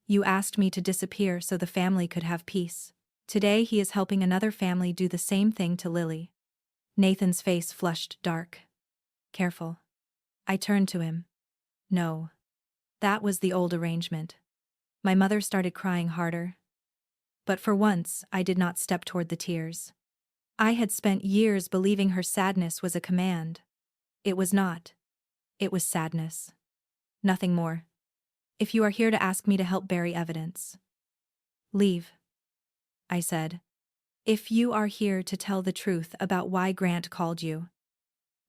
you asked me to disappear so the family could have peace. Today he is helping another family do the same thing to Lily." Nathan's face flushed dark. "Careful." I turned to him. "No. That was the old arrangement." My mother started crying harder. But for once, I did not step toward the tears. I had spent years believing her sadness was a command. It was not. It was sadness. Nothing more. "If you are here to ask me to help bury evidence, leave," I said. "If you are here to tell the truth about why Grant called you,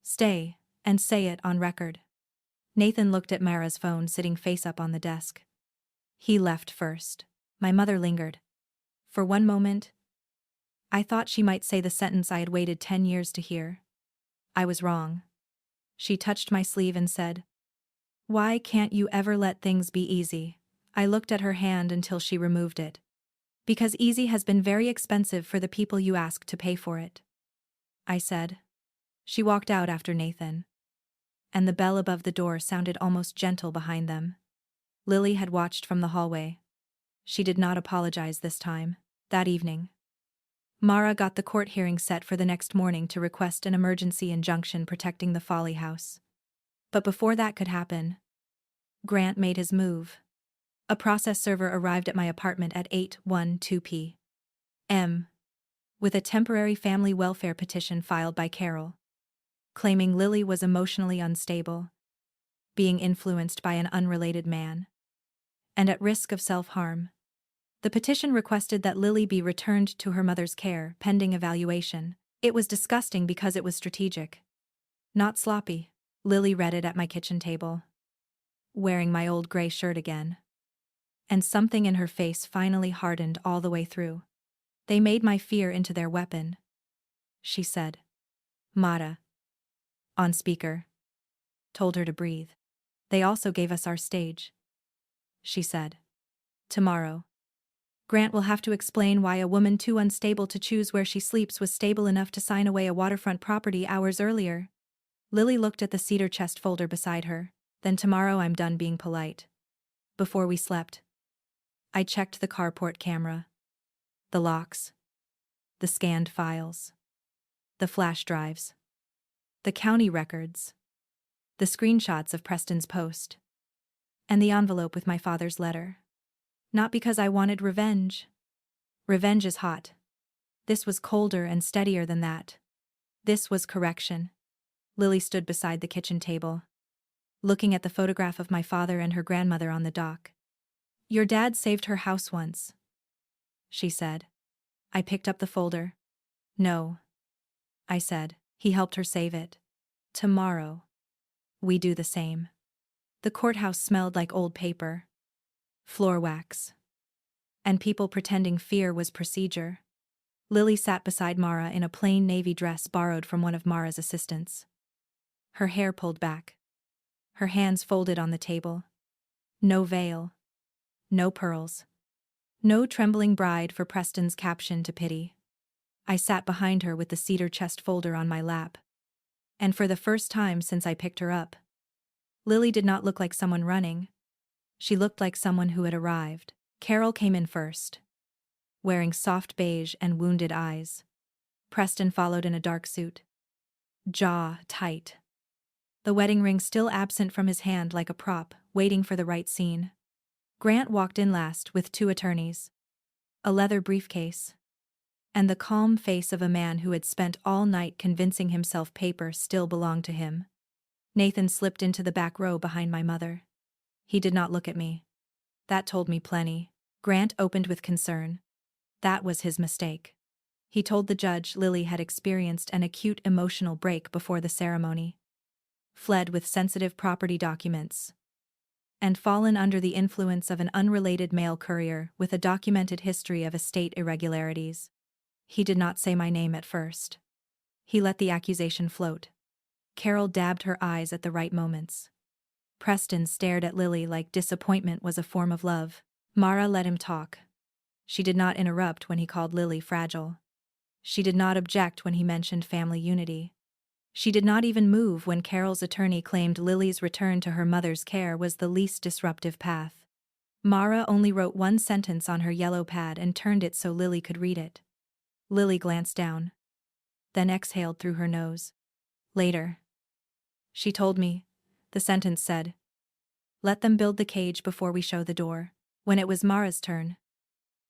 stay and say it on record." Nathan looked at Mara's phone sitting face up on the desk. He left first. My mother lingered. For one moment, I thought she might say the sentence I had waited 10 years to hear. I was wrong. She touched my sleeve and said, "Why can't you ever let things be easy?" I looked at her hand until she removed it. "Because easy has been very expensive for the people you ask to pay for it," I said. She walked out after Nathan. And the bell above the door sounded almost gentle behind them. Lily had watched from the hallway. She did not apologize this time. That evening, Mara got the court hearing set for the next morning to request an emergency injunction protecting the Folly House. But before that could happen, Grant made his move. A process server arrived at my apartment at 8:12 p.m. with a temporary family welfare petition filed by Carol, claiming Lily was emotionally unstable, being influenced by an unrelated man, and at risk of self-harm. The petition requested that Lily be returned to her mother's care, pending evaluation. It was disgusting because it was strategic. Not sloppy. Lily read it at my kitchen table, wearing my old gray shirt again. And something in her face finally hardened all the way through. "They made my fear into their weapon," she said. Mara, on speaker, told her to breathe. "They also gave us our stage," she said. "Tomorrow, Grant will have to explain why a woman too unstable to choose where she sleeps was stable enough to sign away a waterfront property hours earlier." Lily looked at the cedar chest folder beside her. "Then tomorrow I'm done being polite. Before we slept, I checked the carport camera, the locks, the scanned files, the flash drives, the county records, the screenshots of Preston's post, and the envelope with my father's letter. Not because I wanted revenge. Revenge is hot. This was colder and steadier than that. This was correction. Lily stood beside the kitchen table, looking at the photograph of my father and her grandmother on the dock. "Your dad saved her house once," she said. I picked up the folder. "No," I said. "He helped her save it. Tomorrow, we do the same." The courthouse smelled like old paper, floor wax, and people pretending fear was procedure. Lily sat beside Mara in a plain navy dress borrowed from one of Mara's assistants. Her hair pulled back, her hands folded on the table. No veil, no pearls, no trembling bride for Preston's caption to pity. I sat behind her with the cedar chest folder on my lap. And for the first time since I picked her up, Lily did not look like someone running. She looked like someone who had arrived. Carol came in first, wearing soft beige and wounded eyes. Preston followed in a dark suit, jaw tight, the wedding ring still absent from his hand like a prop, waiting for the right scene. Grant walked in last with 2 attorneys, a leather briefcase, and the calm face of a man who had spent all night convincing himself paper still belonged to him. Nathan slipped into the back row behind my mother. He did not look at me. That told me plenty. Grant opened with concern. That was his mistake. He told the judge Lily had experienced an acute emotional break before the ceremony, fled with sensitive property documents, and fallen under the influence of an unrelated mail courier with a documented history of estate irregularities. He did not say my name at first. He let the accusation float. Carol dabbed her eyes at the right moments. Preston stared at Lily like disappointment was a form of love. Mara let him talk. She did not interrupt when he called Lily fragile. She did not object when he mentioned family unity. She did not even move when Carol's attorney claimed Lily's return to her mother's care was the least disruptive path. Mara only wrote 1 sentence on her yellow pad and turned it so Lily could read it. Lily glanced down, then exhaled through her nose. "Later," she told me. The sentence said, "Let them build the cage before we show the door." When it was Mara's turn,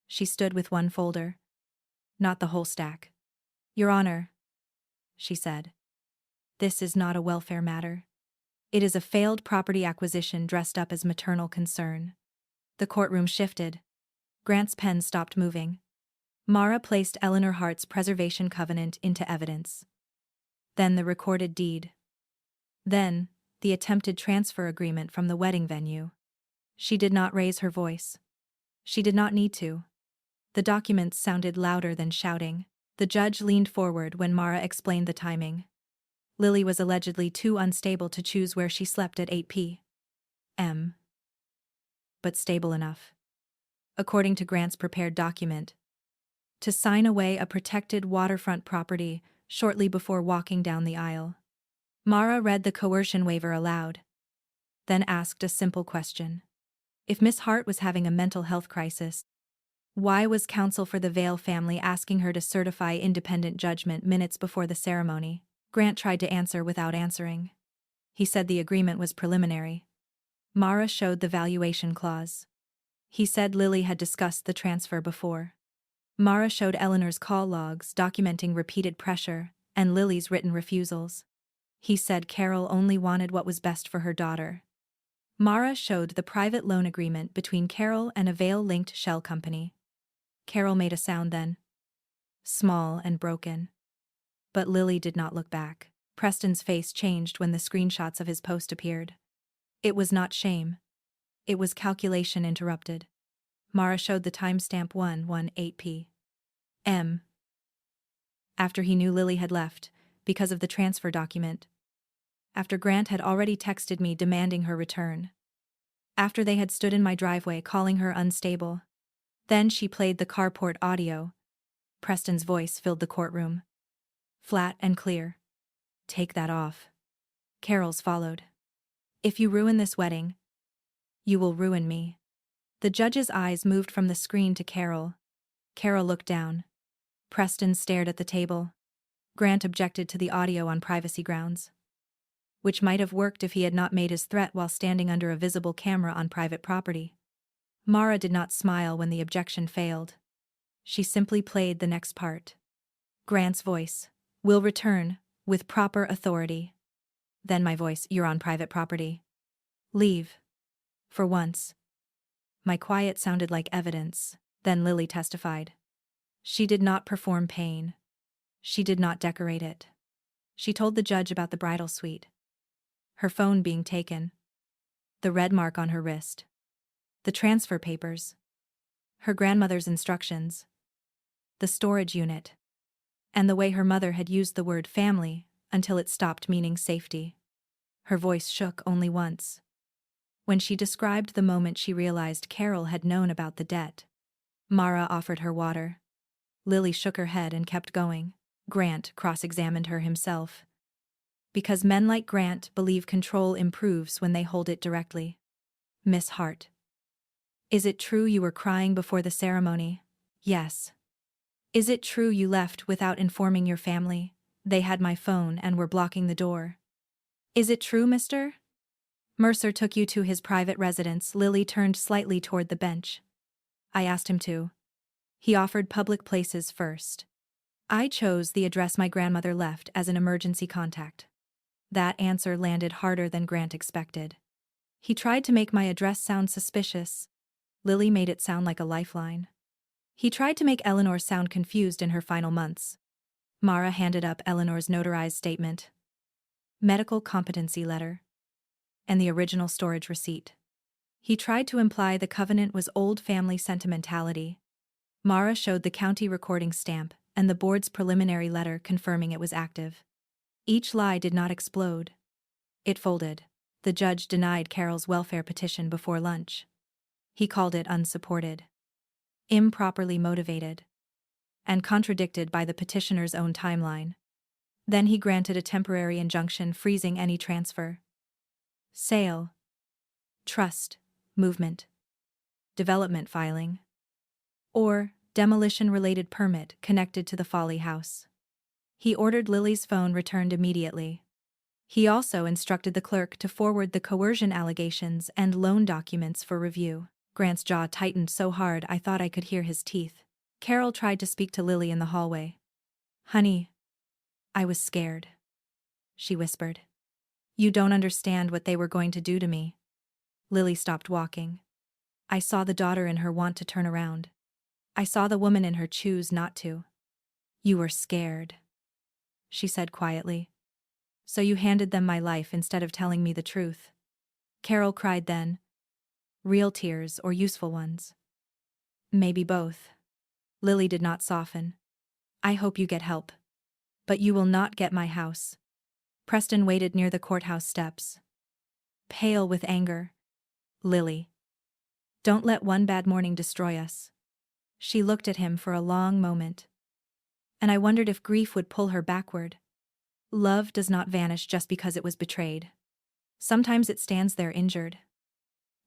she stood with 1 folder, not the whole stack. "Your Honor," she said, "this is not a welfare matter. It is a failed property acquisition dressed up as maternal concern." The courtroom shifted. Grant's pen stopped moving. Mara placed Eleanor Hart's preservation covenant into evidence. Then the recorded deed. Then, the attempted transfer agreement from the wedding venue. She did not raise her voice. She did not need to. The documents sounded louder than shouting. The judge leaned forward when Mara explained the timing. Lily was allegedly too unstable to choose where she slept at 8 p.m. But stable enough, according to Grant's prepared document, to sign away a protected waterfront property shortly before walking down the aisle. Mara read the coercion waiver aloud, then asked a simple question. If Miss Hart was having a mental health crisis, why was counsel for the Vale family asking her to certify independent judgment minutes before the ceremony? Grant tried to answer without answering. He said the agreement was preliminary. Mara showed the valuation clause. He said Lily had discussed the transfer before. Mara showed Eleanor's call logs documenting repeated pressure and Lily's written refusals. He said Carol only wanted what was best for her daughter. Mara showed the private loan agreement between Carol and a Vale-linked shell company. Carol made a sound then, small and broken. But Lily did not look back. Preston's face changed when the screenshots of his post appeared. It was not shame. It was calculation interrupted. Mara showed the timestamp 1:18 p.m. After he knew Lily had left, because of the transfer document. After Grant had already texted me demanding her return. After they had stood in my driveway calling her unstable. Then she played the carport audio. Preston's voice filled the courtroom. Flat and clear. "Take that off." Carol's followed. "If you ruin this wedding, you will ruin me." The judge's eyes moved from the screen to Carol. Carol looked down. Preston stared at the table. Grant objected to the audio on privacy grounds, which might have worked if he had not made his threat while standing under a visible camera on private property. Mara did not smile when the objection failed. She simply played the next part. Grant's voice. Will return, with proper authority. Then my voice. You're on private property. Leave. For once. My quiet sounded like evidence. Then Lily testified. She did not perform pain. She did not decorate it. She told the judge about the bridal suite. Her phone being taken. The red mark on her wrist. The transfer papers. Her grandmother's instructions. The storage unit. And the way her mother had used the word family until it stopped meaning safety. Her voice shook only once. When she described the moment she realized Carol had known about the debt. Mara offered her water. Lily shook her head and kept going. Grant cross-examined her himself. Because men like Grant believe control improves when they hold it directly. Miss Hart. Is it true you were crying before the ceremony? Yes. Is it true you left without informing your family? They had my phone and were blocking the door. Is it true, Mr. Mercer took you to his private residence? Lily turned slightly toward the bench. I asked him to. He offered public places first. I chose the address my grandmother left as an emergency contact. That answer landed harder than Grant expected. He tried to make my address sound suspicious. Lily made it sound like a lifeline. He tried to make Eleanor sound confused in her final months. Mara handed up Eleanor's notarized statement, medical competency letter, and the original storage receipt. He tried to imply the covenant was old family sentimentality. Mara showed the county recording stamp and the board's preliminary letter confirming it was active. Each lie did not explode. It folded. The judge denied Carol's welfare petition before lunch. He called it unsupported, improperly motivated, and contradicted by the petitioner's own timeline. Then he granted a temporary injunction freezing any transfer, sale, trust, movement, development filing, or demolition-related permit connected to the Folly House. He ordered Lily's phone returned immediately. He also instructed the clerk to forward the coercion allegations and loan documents for review. Grant's jaw tightened so hard I thought I could hear his teeth. Carol tried to speak to Lily in the hallway. Honey, I was scared, she whispered. You don't understand what they were going to do to me. Lily stopped walking. I saw the daughter in her want to turn around. I saw the woman in her choose not to. You were scared, she said quietly. So you handed them my life instead of telling me the truth. Carol cried then. Real tears or useful ones? Maybe both. Lily did not soften. I hope you get help. But you will not get my house. Preston waited near the courthouse steps, pale with anger. Lily. Don't let one bad morning destroy us. She looked at him for a long moment. And I wondered if grief would pull her backward. Love does not vanish just because it was betrayed. Sometimes it stands there injured,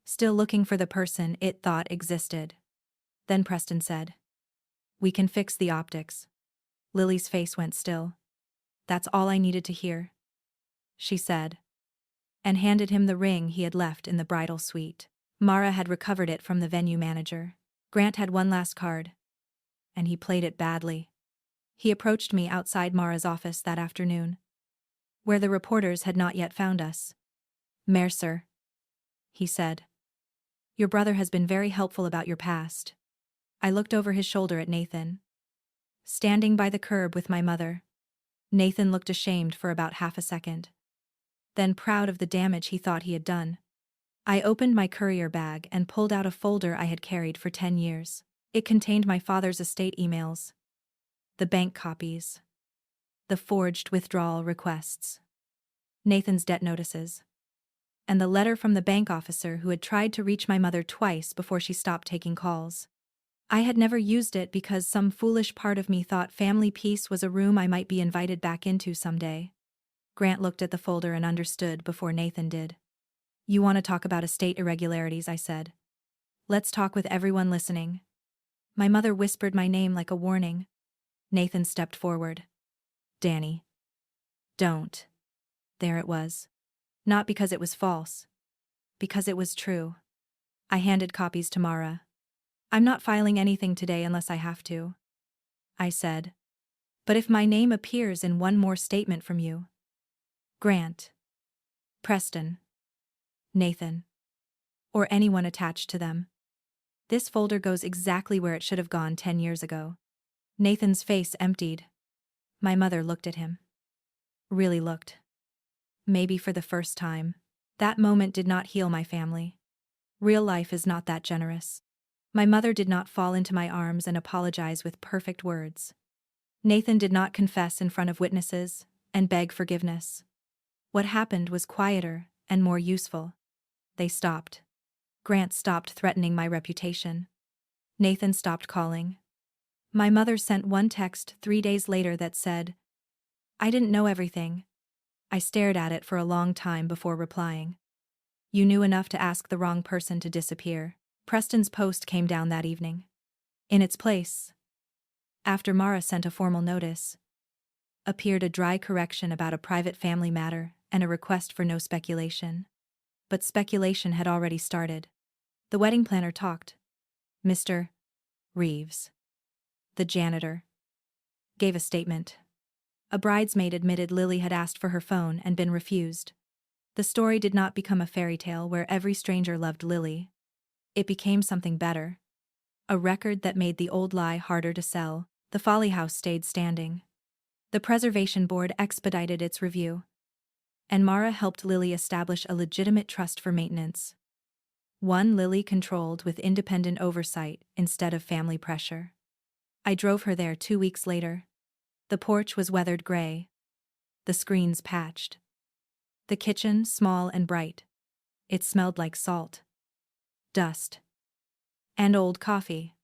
still looking for the person it thought existed. Then Preston said, we can fix the optics. Lily's face went still. That's all I needed to hear, she said, and handed him the ring he had left in the bridal suite. Mara had recovered it from the venue manager. Grant had one last card, and he played it badly. He approached me outside Mara's office that afternoon, where the reporters had not yet found us. Mercer, he said. Your brother has been very helpful about your past. I looked over his shoulder at Nathan, standing by the curb with my mother. Nathan looked ashamed for about half a second, then proud of the damage he thought he had done. I opened my courier bag and pulled out a folder I had carried for 10 years. It contained my father's estate emails, the bank copies, the forged withdrawal requests, Nathan's debt notices, and the letter from the bank officer who had tried to reach my mother twice before she stopped taking calls. I had never used it because some foolish part of me thought family peace was a room I might be invited back into someday. Grant looked at the folder and understood before Nathan did. You want to talk about estate irregularities, I said. Let's talk with everyone listening. My mother whispered my name like a warning. Nathan stepped forward. Danny. Don't. There it was. Not because it was false. Because it was true. I handed copies to Mara. I'm not filing anything today unless I have to, I said. But if my name appears in one more statement from you. Grant. Preston. Nathan. Or anyone attached to them. This folder goes exactly where it should have gone 10 years ago. Nathan's face emptied. My mother looked at him. Really looked. Maybe for the first time. That moment did not heal my family. Real life is not that generous. My mother did not fall into my arms and apologize with perfect words. Nathan did not confess in front of witnesses and beg forgiveness. What happened was quieter and more useful. They stopped. Grant stopped threatening my reputation. Nathan stopped calling. My mother sent one text 3 days later that said, I didn't know everything. I stared at it for a long time before replying. You knew enough to ask the wrong person to disappear. Preston's post came down that evening. In its place, after Mara sent a formal notice, appeared a dry correction about a private family matter and a request for no speculation. But speculation had already started. The wedding planner talked. Mr. Reeves, the janitor, gave a statement. A bridesmaid admitted Lily had asked for her phone and been refused. The story did not become a fairy tale where every stranger loved Lily. It became something better. A record that made the old lie harder to sell. The Folly House stayed standing. The Preservation Board expedited its review. And Mara helped Lily establish a legitimate trust for maintenance. One Lily controlled with independent oversight instead of family pressure. I drove her there 2 weeks later. The porch was weathered gray. The screens patched. The kitchen small and bright. It smelled like salt, dust, and old coffee.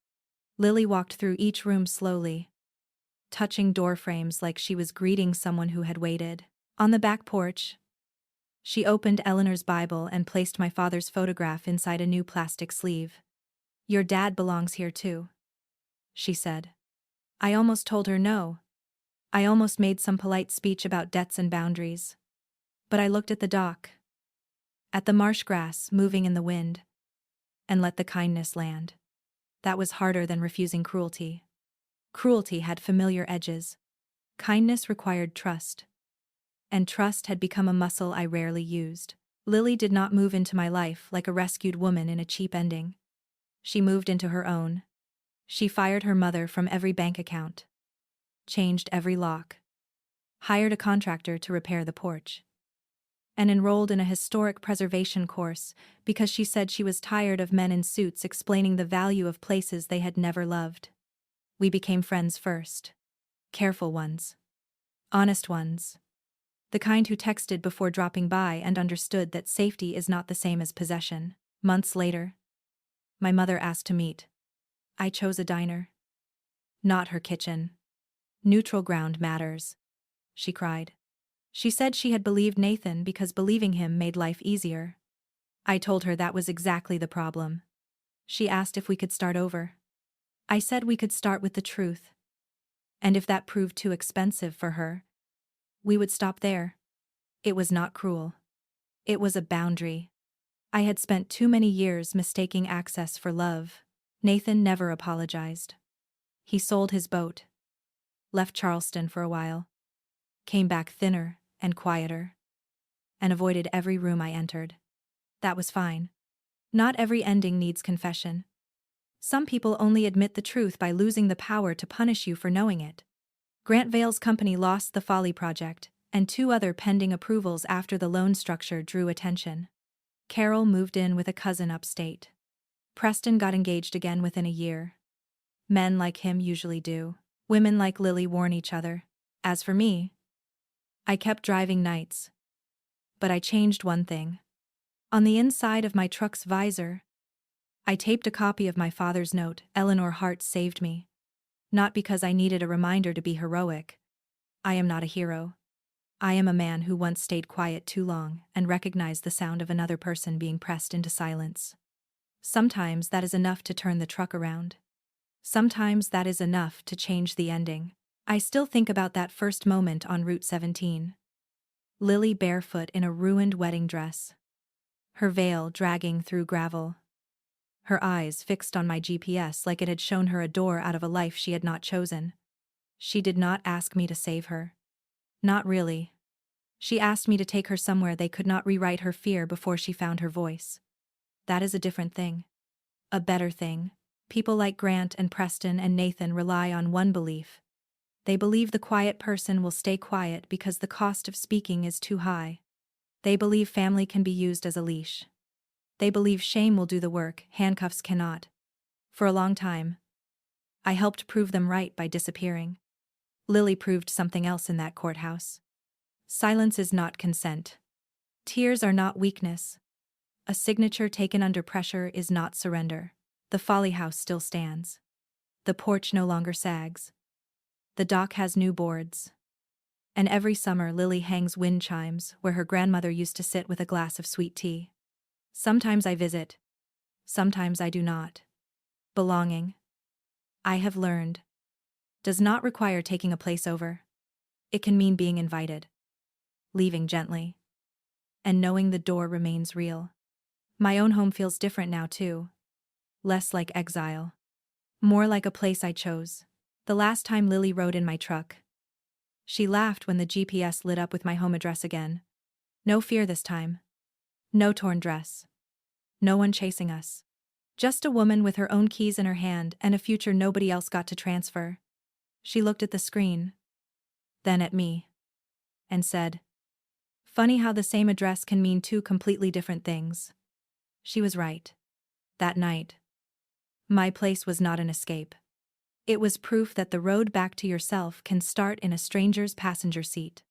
Lily walked through each room slowly, touching door frames like she was greeting someone who had waited. On the back porch, she opened Eleanor's Bible and placed my father's photograph inside a new plastic sleeve. Your dad belongs here too, she said. I almost told her no. I almost made some polite speech about debts and boundaries. But I looked at the dock, at the marsh grass moving in the wind, and let the kindness land. That was harder than refusing cruelty. Cruelty had familiar edges. Kindness required trust. And trust had become a muscle I rarely used. Lily did not move into my life like a rescued woman in a cheap ending. She moved into her own. She fired her mother from every bank account, changed every lock, hired a contractor to repair the porch, and enrolled in a historic preservation course because she said she was tired of men in suits explaining the value of places they had never loved. We became friends first. Careful ones. Honest ones. The kind who texted before dropping by and understood that safety is not the same as possession. Months later, my mother asked to meet. I chose a diner. Not her kitchen. Neutral ground matters, she cried. She said she had believed Nathan because believing him made life easier. I told her that was exactly the problem. She asked if we could start over. I said we could start with the truth. And if that proved too expensive for her, we would stop there. It was not cruel. It was a boundary. I had spent too many years mistaking access for love. Nathan never apologized. He sold his boat, left Charleston for a while, came back thinner and quieter, and avoided every room I entered. That was fine. Not every ending needs confession. Some people only admit the truth by losing the power to punish you for knowing it. Grant Vale's company lost the Folly project, and 2 other pending approvals after the loan structure drew attention. Carol moved in with a cousin upstate. Preston got engaged again within a year. Men like him usually do. Women like Lily warn each other. As for me, I kept driving nights. But I changed one thing. On the inside of my truck's visor, I taped a copy of my father's note. Eleanor Hart saved me. Not because I needed a reminder to be heroic. I am not a hero. I am a man who once stayed quiet too long and recognized the sound of another person being pressed into silence. Sometimes that is enough to turn the truck around. Sometimes that is enough to change the ending. I still think about that first moment on Route 17. Lily barefoot in a ruined wedding dress. Her veil dragging through gravel. Her eyes fixed on my GPS like it had shown her a door out of a life she had not chosen. She did not ask me to save her. Not really. She asked me to take her somewhere they could not rewrite her fear before she found her voice. That is a different thing. A better thing. People like Grant and Preston and Nathan rely on one belief. They believe the quiet person will stay quiet because the cost of speaking is too high. They believe family can be used as a leash. They believe shame will do the work, handcuffs cannot. For a long time, I helped prove them right by disappearing. Lily proved something else in that courthouse. Silence is not consent. Tears are not weakness. A signature taken under pressure is not surrender. The Folly House still stands. The porch no longer sags. The dock has new boards. And every summer Lily hangs wind chimes where her grandmother used to sit with a glass of sweet tea. Sometimes I visit. Sometimes I do not. Belonging, I have learned, does not require taking a place over. It can mean being invited. Leaving gently. And knowing the door remains real. My own home feels different now too. Less like exile. More like a place I chose. The last time Lily rode in my truck. She laughed when the GPS lit up with my home address again. No fear this time. No torn dress. No one chasing us. Just a woman with her own keys in her hand and a future nobody else got to transfer. She looked at the screen. Then at me. And said, "Funny how the same address can mean two completely different things." She was right. That night. My place was not an escape. It was proof that the road back to yourself can start in a stranger's passenger seat.